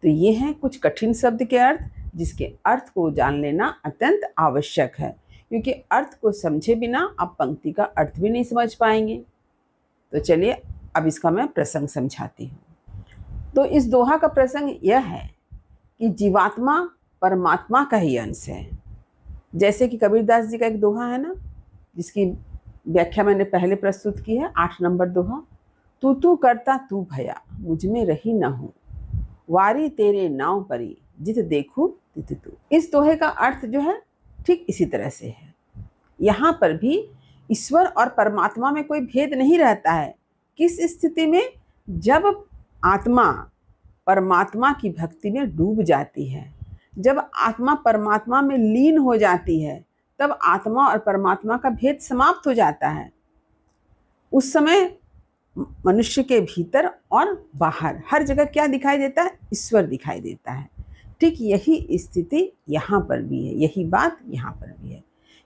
तो ये हैं कुछ कठिन शब्द के अर्थ, जिसके अर्थ को जान लेना अत्यंत आवश्यक है, क्योंकि अर्थ को समझे बिना आप पंक्ति का अर्थ भी नहीं समझ पाएंगे। तो चलिए अब इसका मैं प्रसंग समझाती हूँ। तो इस दोहा का प्रसंग यह है कि जीवात्मा परमात्मा का ही अंश है। जैसे कि कबीरदास जी का एक दोहा है ना, जिसकी व्याख्या मैंने पहले प्रस्तुत की है, 8 नंबर दोहा। तू तू करता तू भया, मुझ में रही न हूँ, वारी तेरे नाव परी, जित देखूं तित तू। इस दोहे का अर्थ जो है ठीक इसी तरह से है। यहाँ पर भी ईश्वर और परमात्मा में कोई भेद नहीं रहता है। किस स्थिति में? जब आत्मा परमात्मा की भक्ति में डूब जाती है। जब आत्मा परमात्मा में लीन हो जाती है तब आत्मा और परमात्मा का भेद समाप्त हो जाता है। उस समय मनुष्य के भीतर और बाहर हर जगह क्या दिखाई देता है? ईश्वर दिखाई देता है। ठीक यही स्थिति यहाँ पर भी है, यही बात यहाँ पर भी है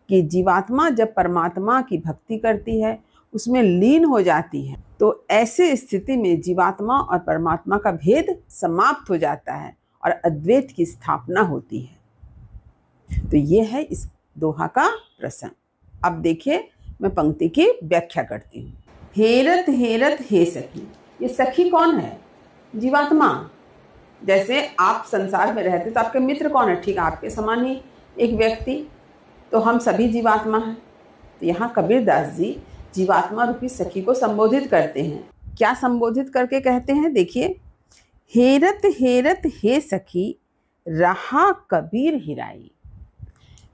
कि जीवात्मा जब परमात्मा की भक्ति करती है, उसमें लीन हो जाती है, तो ऐसे स्थिति में जीवात्मा और परमात्मा का भेद समाप्त हो जाता है और अद्वैत की स्थापना होती है। तो ये है इस दोहा का प्रसंग। अब देखिए, मैं पंक्ति की व्याख्या करती हूँ। हेरत हेरत हे सखी। ये सखी कौन है? जीवात्मा। जैसे आप संसार में रहते तो आपके मित्र कौन है? ठीक आपके समान ही एक व्यक्ति, तो हम सभी जीवात्मा हैं। तो यहाँ कबीरदास जी जीवात्मा रूपी सखी को संबोधित करते हैं। क्या संबोधित करके कहते हैं? देखिए, हेरत हेरत हे सखी रहा कबीर हिराई।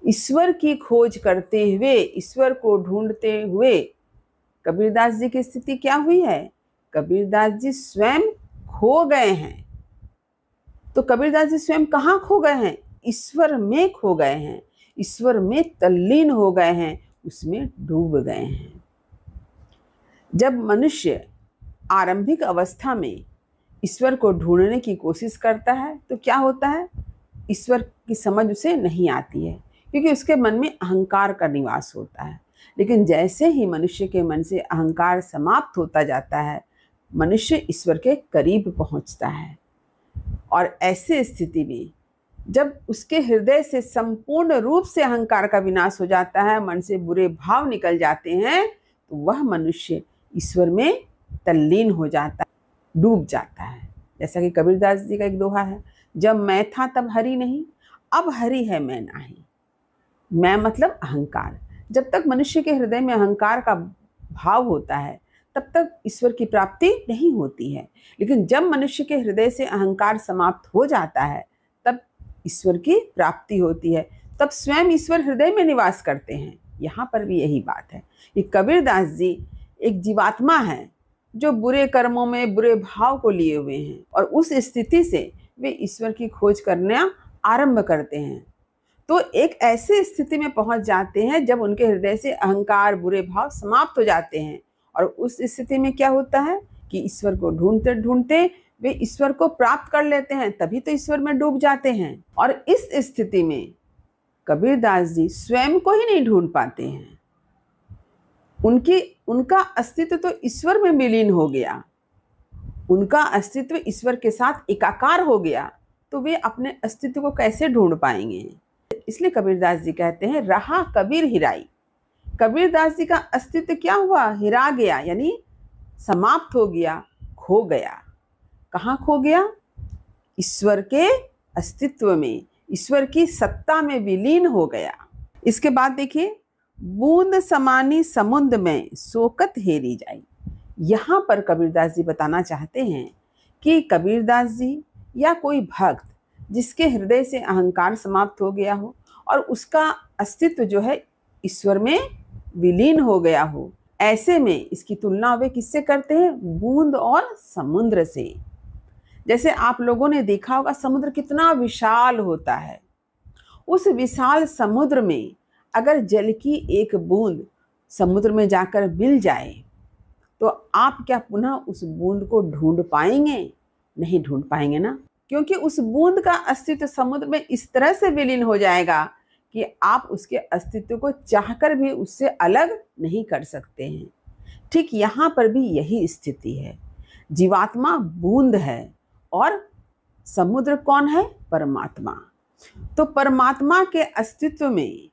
ईश्वर की खोज करते हुए, ईश्वर को ढूंढते हुए कबीरदास जी की स्थिति क्या हुई है? कबीरदास जी स्वयं खो गए हैं। तो कबीरदास जी स्वयं कहाँ खो गए हैं? ईश्वर में खो गए हैं, ईश्वर में तल्लीन हो गए हैं, उसमें डूब गए हैं। जब मनुष्य आरंभिक अवस्था में ईश्वर को ढूंढने की कोशिश करता है तो क्या होता है? ईश्वर की समझ उसे नहीं आती है, क्योंकि उसके मन में अहंकार का निवास होता है। लेकिन जैसे ही मनुष्य के मन से अहंकार समाप्त होता जाता है, मनुष्य ईश्वर के करीब पहुंचता है। और ऐसे स्थिति में जब उसके हृदय से संपूर्ण रूप से अहंकार का विनाश हो जाता है, मन से बुरे भाव निकल जाते हैं, तो वह मनुष्य ईश्वर में तल्लीन हो जाता है, डूब जाता है। जैसा कि कबीरदास जी का एक दोहा है, जब मैं था तब हरि नहीं, अब हरि है मैं नाही। मैं मतलब अहंकार। जब तक मनुष्य के हृदय में अहंकार का भाव होता है तब तक ईश्वर की प्राप्ति नहीं होती है। लेकिन जब मनुष्य के हृदय से अहंकार समाप्त हो जाता है तब ईश्वर की प्राप्ति होती है, तब स्वयं ईश्वर हृदय में निवास करते हैं। यहाँ पर भी यही बात है कि कबीरदास जी एक जीवात्मा है जो बुरे कर्मों में बुरे भाव को लिए हुए हैं, और उस स्थिति से वे ईश्वर की खोज करना आरंभ करते हैं। तो एक ऐसे स्थिति में पहुंच जाते हैं जब उनके हृदय से अहंकार बुरे भाव समाप्त हो जाते हैं, और उस स्थिति में क्या होता है कि ईश्वर को ढूंढते ढूंढते वे ईश्वर को प्राप्त कर लेते हैं, तभी तो ईश्वर में डूब जाते हैं। और इस स्थिति में कबीरदास जी स्वयं को ही नहीं ढूंढ पाते हैं। उनका अस्तित्व तो ईश्वर में विलीन हो गया, उनका अस्तित्व ईश्वर के साथ एकाकार हो गया, तो वे अपने अस्तित्व को कैसे ढूंढ पाएंगे? इसलिए कबीरदास जी कहते हैं रहा कबीर हिराई। कबीरदास जी का अस्तित्व क्या हुआ? हिरा गया, यानी समाप्त हो गया, खो गया। कहाँ खो गया? ईश्वर के अस्तित्व में, ईश्वर की सत्ता में विलीन हो गया। इसके बाद देखिए, बूंद समानी समुद्र में सोकत हेरी जाई। यहाँ पर कबीरदास जी बताना चाहते हैं कि कबीरदास जी या कोई भक्त जिसके हृदय से अहंकार समाप्त हो गया हो और उसका अस्तित्व जो है ईश्वर में विलीन हो गया हो, ऐसे में इसकी तुलना वे किससे करते हैं? बूंद और समुद्र से। जैसे आप लोगों ने देखा होगा समुद्र कितना विशाल होता है। उस विशाल समुद्र में अगर जल की एक बूंद समुद्र में जाकर मिल जाए तो आप क्या पुनः उस बूंद को ढूंढ पाएंगे? नहीं ढूंढ पाएंगे ना, क्योंकि उस बूंद का अस्तित्व समुद्र में इस तरह से विलीन हो जाएगा कि आप उसके अस्तित्व को चाहकर भी उससे अलग नहीं कर सकते हैं। ठीक यहाँ पर भी यही स्थिति है। जीवात्मा बूंद है और समुद्र कौन है? परमात्मा। तो परमात्मा के अस्तित्व में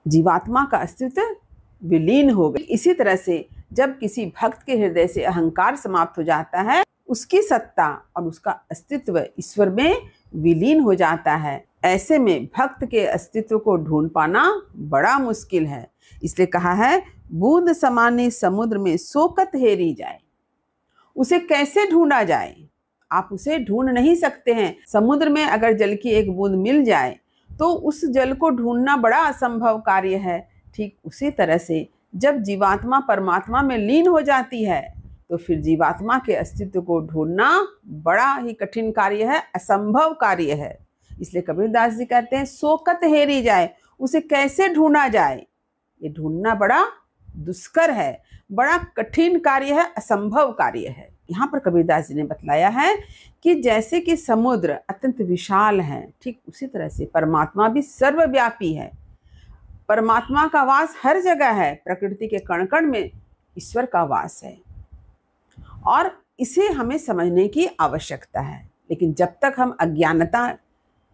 जीवात्मा का अस्तित्व विलीन हो गया। इसी तरह से जब किसी भक्त के हृदय से अहंकार समाप्त हो जाता है, उसकी सत्ता और उसका अस्तित्व ईश्वर में विलीन हो जाता है। ऐसे में भक्त के अस्तित्व को ढूंढ पाना बड़ा मुश्किल है। इसलिए कहा है बूंद समाने समुद्र में सोकत हेरी जाए। उसे कैसे ढूंढा जाए? आप उसे ढूंढ नहीं सकते हैं। समुद्र में अगर जल की एक बूंद मिल जाए तो उस जल को ढूंढना बड़ा असंभव कार्य है। ठीक उसी तरह से जब जीवात्मा परमात्मा में लीन हो जाती है तो फिर जीवात्मा के अस्तित्व को ढूंढना बड़ा ही कठिन कार्य है, असंभव कार्य है। इसलिए कबीरदास जी कहते हैं सोकत हेरी जाए, उसे कैसे ढूंढा जाए, ये ढूंढना बड़ा दुष्कर है, बड़ा कठिन कार्य है, असंभव कार्य है। यहाँ पर कबीरदास जी ने बतलाया है कि जैसे कि समुद्र अत्यंत विशाल है, ठीक उसी तरह से परमात्मा भी सर्वव्यापी है। परमात्मा का वास हर जगह है, प्रकृति के कण कण में ईश्वर का वास है और इसे हमें समझने की आवश्यकता है। लेकिन जब तक हम अज्ञानता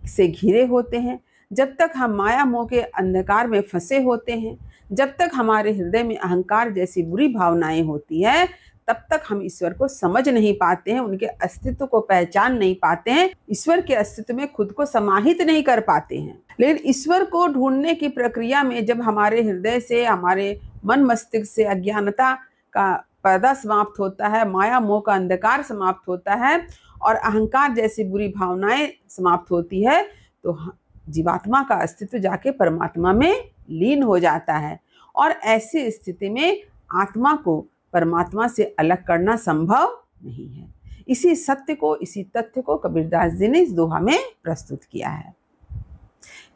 से घिरे होते हैं, जब तक हम माया मोह के अंधकार में फंसे होते हैं, जब तक हमारे हृदय में अहंकार जैसी बुरी भावनाएं होती है, तब तक हम ईश्वर को समझ नहीं पाते हैं, उनके अस्तित्व को पहचान नहीं पाते हैं, ईश्वर के अस्तित्व में खुद को समाहित नहीं कर पाते हैं। लेकिन ईश्वर को ढूंढने की प्रक्रिया में जब हमारे हृदय से, हमारे मन मस्तिष्क से अज्ञानता का पर्दा समाप्त होता है, माया मोह का अंधकार समाप्त होता है और अहंकार जैसी बुरी भावनाएं समाप्त होती है, तो जीवात्मा का अस्तित्व जाके परमात्मा में लीन हो जाता है। और ऐसी स्थिति में आत्मा को परमात्मा से अलग करना संभव नहीं है। इसी सत्य को, इसी तथ्य को कबीरदास जी ने इस दोहा में प्रस्तुत किया है।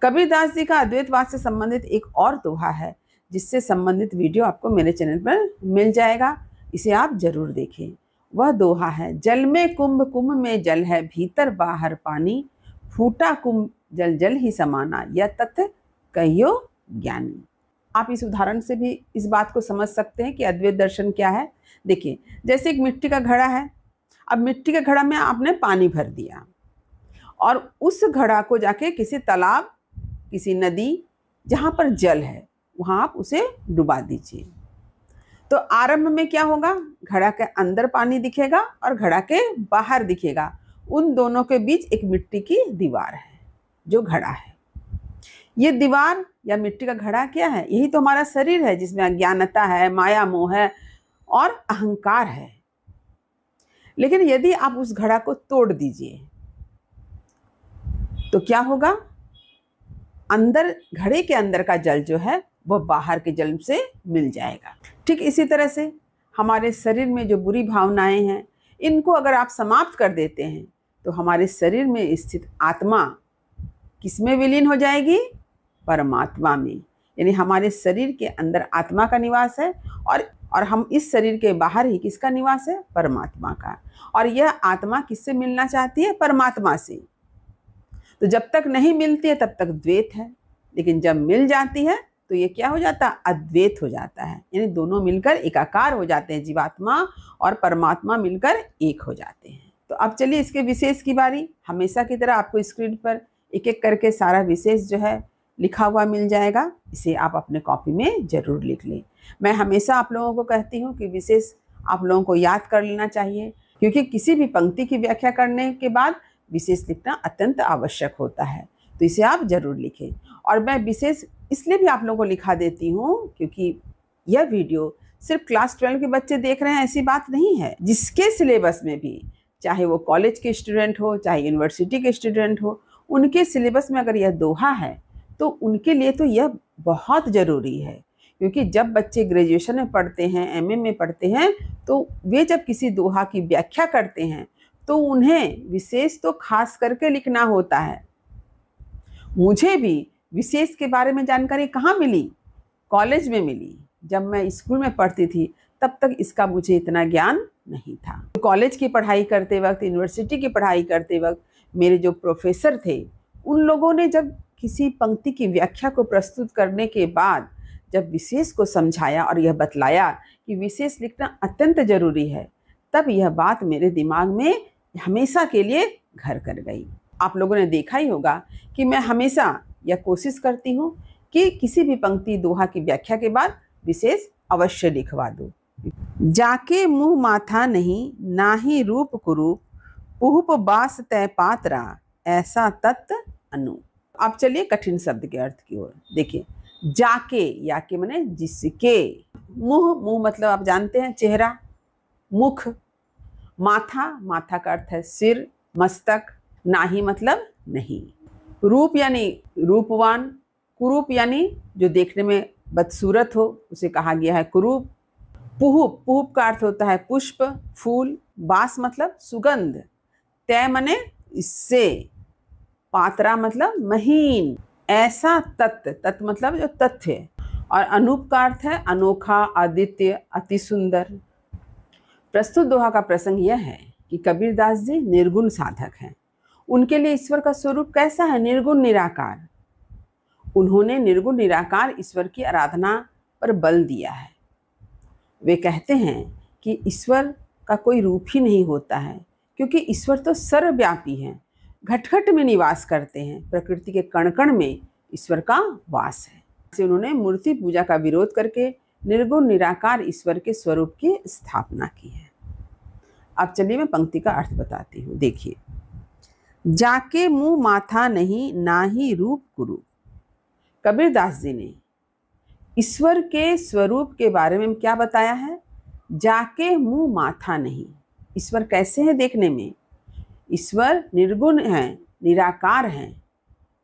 कबीरदास जी का अद्वैतवाद से संबंधित एक और दोहा है, जिससे संबंधित वीडियो आपको मेरे चैनल पर मिल जाएगा, इसे आप जरूर देखें। वह दोहा है, जल में कुंभ, कुंभ में जल है, भीतर बाहर पानी, फूटा कुंभ जल जल ही समाना, यह तथ्य कहियो ज्ञानी। आप इस उदाहरण से भी इस बात को समझ सकते हैं कि अद्वैत दर्शन क्या है। देखिए, जैसे एक मिट्टी का घड़ा है, अब मिट्टी के घड़ा में आपने पानी भर दिया और उस घड़ा को जाके किसी तालाब, किसी नदी जहाँ पर जल है, वहाँ आप उसे डुबा दीजिए। तो आरंभ में क्या होगा, घड़ा के अंदर पानी दिखेगा और घड़ा के बाहर दिखेगा। उन दोनों के बीच एक मिट्टी की दीवार है जो घड़ा है। ये दीवार या मिट्टी का घड़ा क्या है, यही तो हमारा शरीर है, जिसमें अज्ञानता है, माया मोह है और अहंकार है। लेकिन यदि आप उस घड़ा को तोड़ दीजिए तो क्या होगा, अंदर, घड़े के अंदर का जल जो है वह बाहर के जल से मिल जाएगा। ठीक इसी तरह से हमारे शरीर में जो बुरी भावनाएं हैं, इनको अगर आप समाप्त कर देते हैं तो हमारे शरीर में स्थित आत्मा किसमें विलीन हो जाएगी, परमात्मा में। यानी हमारे शरीर के अंदर आत्मा का निवास है और हम इस शरीर के बाहर ही किसका निवास है, परमात्मा का। और यह आत्मा किससे मिलना चाहती है, परमात्मा से। तो जब तक नहीं मिलती है तब तक द्वैत है, लेकिन जब मिल जाती है तो ये क्या हो जाता है, अद्वैत हो जाता है। यानी दोनों मिलकर एकाकार हो जाते हैं, जीवात्मा और परमात्मा मिलकर एक हो जाते हैं। तो अब चलिए इसके विशेष की बारी। हमेशा की तरह आपको स्क्रीन पर एक एक करके सारा विशेष जो है लिखा हुआ मिल जाएगा, इसे आप अपने कॉपी में जरूर लिख लें। मैं हमेशा आप लोगों को कहती हूँ कि विशेष आप लोगों को याद कर लेना चाहिए, क्योंकि किसी भी पंक्ति की व्याख्या करने के बाद विशेष लिखना अत्यंत आवश्यक होता है। तो इसे आप जरूर लिखें। और मैं विशेष इसलिए भी आप लोगों को लिखा देती हूँ क्योंकि यह वीडियो सिर्फ क्लास 12 के बच्चे देख रहे हैं ऐसी बात नहीं है। जिसके सिलेबस में भी, चाहे वो कॉलेज के स्टूडेंट हो, चाहे यूनिवर्सिटी के स्टूडेंट हो, उनके सिलेबस में अगर यह दोहा है तो उनके लिए तो यह बहुत ज़रूरी है। क्योंकि जब बच्चे ग्रेजुएशन में पढ़ते हैं, एमए में पढ़ते हैं, तो वे जब किसी दोहा की व्याख्या करते हैं तो उन्हें विशेष तो खास करके लिखना होता है। मुझे भी विशेष के बारे में जानकारी कहाँ मिली, कॉलेज में मिली। जब मैं स्कूल में पढ़ती थी तब तक इसका मुझे इतना ज्ञान नहीं था। कॉलेज की पढ़ाई करते वक्त, यूनिवर्सिटी की पढ़ाई करते वक्त मेरे जो प्रोफेसर थे, उन लोगों ने जब किसी पंक्ति की व्याख्या को प्रस्तुत करने के बाद जब विशेष को समझाया और यह बतलाया कि विशेष लिखना अत्यंत जरूरी है, तब यह बात मेरे दिमाग में हमेशा के लिए घर कर गई। आप लोगों ने देखा ही होगा कि मैं हमेशा यह कोशिश करती हूँ कि किसी भी पंक्ति दोहा की व्याख्या के बाद विशेष अवश्य लिखवा दूँ। जाके मुँह माथा नहीं, नाहि रूप कुरूप, पुहुप बास तय पात्रा, ऐसा तत्व अनु। अब चलिए कठिन शब्द के अर्थ की ओर देखिए। जाके, याके माने जिसके, मुँह, मुँह मतलब आप जानते हैं चेहरा, मुख, माथा, माथा का अर्थ है सिर, मस्तक, नाही मतलब नहीं, रूप यानी रूपवान, कुरूप यानी जो देखने में बदसूरत हो उसे कहा गया है कुरूप, पुहुप, पुहुप का अर्थ होता है पुष्प, फूल। बास मतलब सुगंध। तय मने इससे। पात्रा मतलब महीन। ऐसा तत्व, तत्व मतलब जो तथ्य। और अनूप का अर्थ है अनोखा, अद्वितीय, अति सुंदर। प्रस्तुत दोहा का प्रसंग यह है कि कबीरदास जी निर्गुण साधक हैं। उनके लिए ईश्वर का स्वरूप कैसा है? निर्गुण निराकार। उन्होंने निर्गुण निराकार ईश्वर की आराधना पर बल दिया है। वे कहते हैं कि ईश्वर का कोई रूप ही नहीं होता है, क्योंकि ईश्वर तो सर्वव्यापी है, घट घट में निवास करते हैं। प्रकृति के कण कण में ईश्वर का वास है। से उन्होंने मूर्ति पूजा का विरोध करके निर्गुण निराकार ईश्वर के स्वरूप की स्थापना की है। अब चलिए मैं पंक्ति का अर्थ बताती हूँ। देखिए, जाके मुंह माथा नहीं, ना ही रूप कुरूप। कबीरदास जी ने ईश्वर के स्वरूप के बारे में क्या बताया है? जाके मुंह माथा नहीं। ईश्वर कैसे हैं देखने में? ईश्वर निर्गुण हैं, निराकार हैं।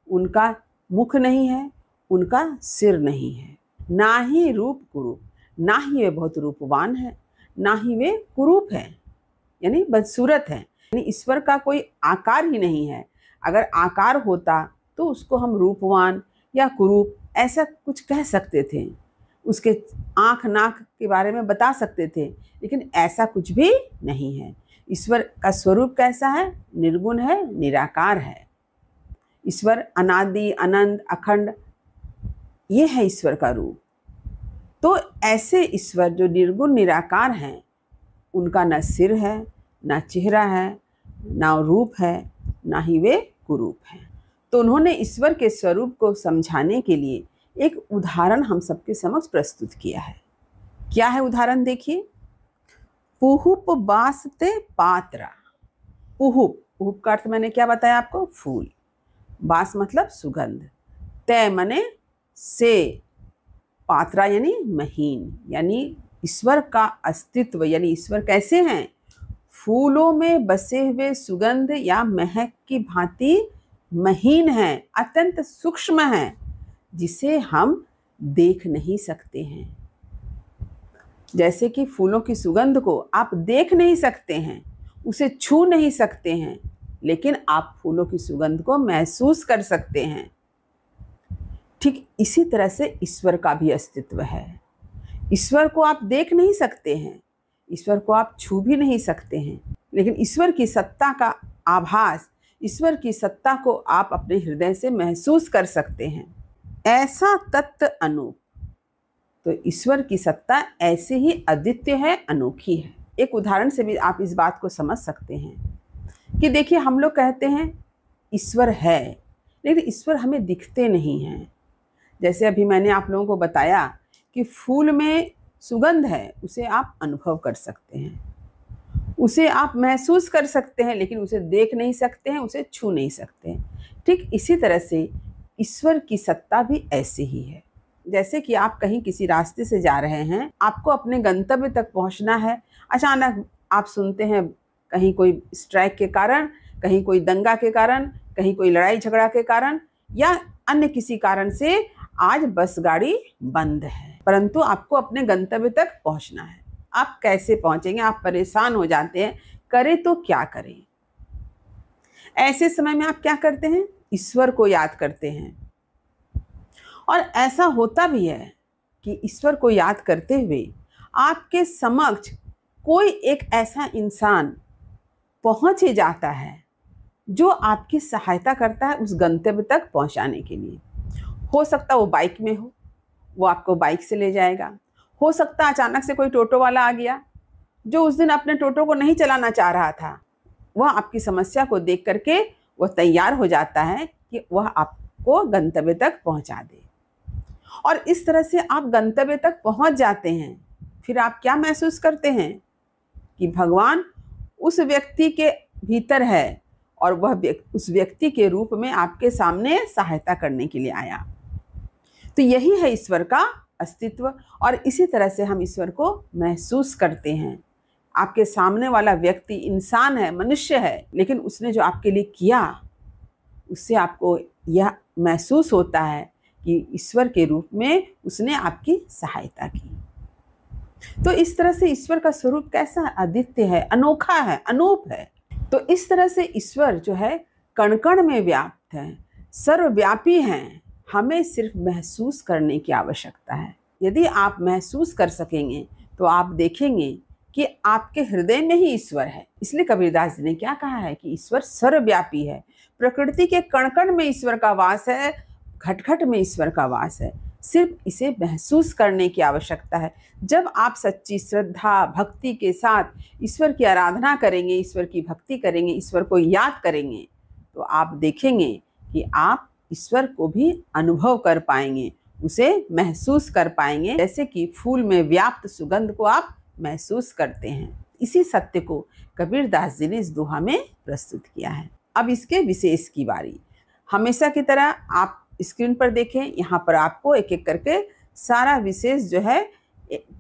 उनका मुख नहीं है, उनका सिर नहीं है। ना ही रूप कुरूप, ना ही वे बहुत रूपवान है, ना ही वे कुरूप है, यानी बदसूरत है। यानी ईश्वर का कोई आकार ही नहीं है। अगर आकार होता तो उसको हम रूपवान या कुरूप ऐसा कुछ कह सकते थे, उसके आँख नाक के बारे में बता सकते थे, लेकिन ऐसा कुछ भी नहीं है। ईश्वर का स्वरूप कैसा है? निर्गुण है, निराकार है। ईश्वर अनादि, अनंत, अखंड, ये है ईश्वर का रूप। तो ऐसे ईश्वर जो निर्गुण निराकार हैं, उनका न सिर है, न चेहरा है, न रूप है, ना ही वे कुरूप हैं। तो उन्होंने ईश्वर के स्वरूप को समझाने के लिए एक उदाहरण हम सबके समक्ष प्रस्तुत किया है। क्या है उदाहरण? देखिए, पुहुप बासते पात्रा। पुहुप, पुहुप का अर्थ मैंने क्या बताया आपको? फूल। बास मतलब सुगंध। तय मने से। पात्रा यानी महीन, यानी ईश्वर का अस्तित्व, यानी ईश्वर कैसे हैं? फूलों में बसे हुए सुगंध या महक की भांति महीन है, अत्यंत सूक्ष्म है, जिसे हम देख नहीं सकते हैं। जैसे कि फूलों की सुगंध को आप देख नहीं सकते हैं, उसे छू नहीं सकते हैं, लेकिन आप फूलों की सुगंध को महसूस कर सकते हैं। ठीक इसी तरह से ईश्वर का भी अस्तित्व है। ईश्वर को आप देख नहीं सकते हैं, ईश्वर को आप छू भी नहीं सकते हैं, लेकिन ईश्वर की सत्ता का आभास, ईश्वर की सत्ता को आप अपने हृदय से महसूस कर सकते हैं। ऐसा तत्व अनूप। तो ईश्वर की सत्ता ऐसे ही अद्वितीय है, अनोखी है। एक उदाहरण से भी आप इस बात को समझ सकते हैं कि देखिए, हम लोग कहते हैं ईश्वर है, लेकिन ईश्वर हमें दिखते नहीं हैं। जैसे अभी मैंने आप लोगों को बताया कि फूल में सुगंध है, उसे आप अनुभव कर सकते हैं, उसे आप महसूस कर सकते हैं, लेकिन उसे देख नहीं सकते हैं, उसे छू नहीं सकते हैं। ठीक इसी तरह से ईश्वर की सत्ता भी ऐसे ही है। जैसे कि आप कहीं किसी रास्ते से जा रहे हैं, आपको अपने गंतव्य तक पहुंचना है, अचानक आप सुनते हैं कहीं कोई स्ट्राइक के कारण, कहीं कोई दंगा के कारण, कहीं कोई लड़ाई झगड़ा के कारण, या अन्य किसी कारण से आज बस गाड़ी बंद है, परंतु आपको अपने गंतव्य तक पहुंचना है। आप कैसे पहुंचेंगे? आप परेशान हो जाते हैं, करें तो क्या करें? ऐसे समय में आप क्या करते हैं? ईश्वर को याद करते हैं। और ऐसा होता भी है कि ईश्वर को याद करते हुए आपके समक्ष कोई एक ऐसा इंसान पहुंच ही जाता है जो आपकी सहायता करता है उस गंतव्य तक पहुंचाने के लिए। हो सकता है वो बाइक में हो, वो आपको बाइक से ले जाएगा। हो सकता है अचानक से कोई टोटो वाला आ गया, जो उस दिन अपने टोटो को नहीं चलाना चाह रहा था, वह आपकी समस्या को देख करके वह तैयार हो जाता है कि वह आपको गंतव्य तक पहुंचा दे। और इस तरह से आप गंतव्य तक पहुंच जाते हैं। फिर आप क्या महसूस करते हैं? कि भगवान उस व्यक्ति के भीतर है और वह उस व्यक्ति के रूप में आपके सामने सहायता करने के लिए आया। तो यही है ईश्वर का अस्तित्व, और इसी तरह से हम ईश्वर को महसूस करते हैं। आपके सामने वाला व्यक्ति इंसान है, मनुष्य है, लेकिन उसने जो आपके लिए किया, उससे आपको यह महसूस होता है कि ईश्वर के रूप में उसने आपकी सहायता की। तो इस तरह से ईश्वर का स्वरूप कैसा है? अद्वितीय है, अनोखा है, अनूप है। तो इस तरह से ईश्वर जो है कण कण में व्याप्त है, सर्वव्यापी हैं। हमें सिर्फ महसूस करने की आवश्यकता है। यदि आप महसूस कर सकेंगे तो आप देखेंगे कि आपके हृदय में ही ईश्वर है। इसलिए कबीरदास जी ने क्या कहा है कि ईश्वर सर्वव्यापी है। प्रकृति के कण कण में ईश्वर का वास है, घट घट में ईश्वर का वास है। सिर्फ इसे महसूस करने की आवश्यकता है। जब आप सच्ची श्रद्धा भक्ति के साथ ईश्वर की आराधना करेंगे, ईश्वर की भक्ति करेंगे, ईश्वर को याद करेंगे, तो आप देखेंगे कि आप ईश्वर को भी अनुभव कर पाएंगे, उसे महसूस कर पाएंगे, जैसे कि फूल में व्याप्त सुगंध को आप महसूस करते हैं। इसी सत्य को कबीरदास जी ने इस दोहा में प्रस्तुत किया है। अब इसके विशेष की बारी। हमेशा की तरह आप स्क्रीन पर देखें, यहाँ पर आपको एक एक करके सारा विशेष जो है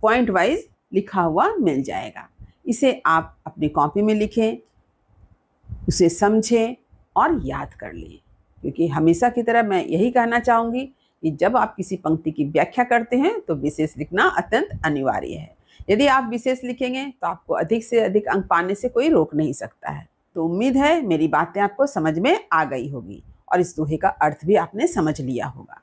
पॉइंट वाइज लिखा हुआ मिल जाएगा। इसे आप अपनी कॉपी में लिखें, उसे समझें और याद कर लें। क्योंकि हमेशा की तरह मैं यही कहना चाहूँगी कि जब आप किसी पंक्ति की व्याख्या करते हैं तो विशेष लिखना अत्यंत अनिवार्य है। यदि आप विशेष लिखेंगे तो आपको अधिक से अधिक अंक पाने से कोई रोक नहीं सकता है। तो उम्मीद है मेरी बातें आपको समझ में आ गई होगी और इस दोहे का अर्थ भी आपने समझ लिया होगा।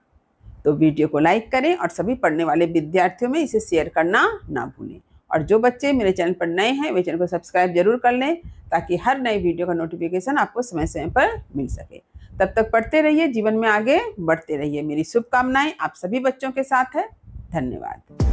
तो वीडियो को लाइक करें और सभी पढ़ने वाले विद्यार्थियों में इसे शेयर करना ना भूलें। और जो बच्चे मेरे चैनल पर नए हैं वे चैनल को सब्सक्राइब जरूर कर लें, ताकि हर नई वीडियो का नोटिफिकेशन आपको समय समय पर मिल सके। तब तक पढ़ते रहिए, जीवन में आगे बढ़ते रहिए। मेरी शुभकामनाएं आप सभी बच्चों के साथ है। धन्यवाद।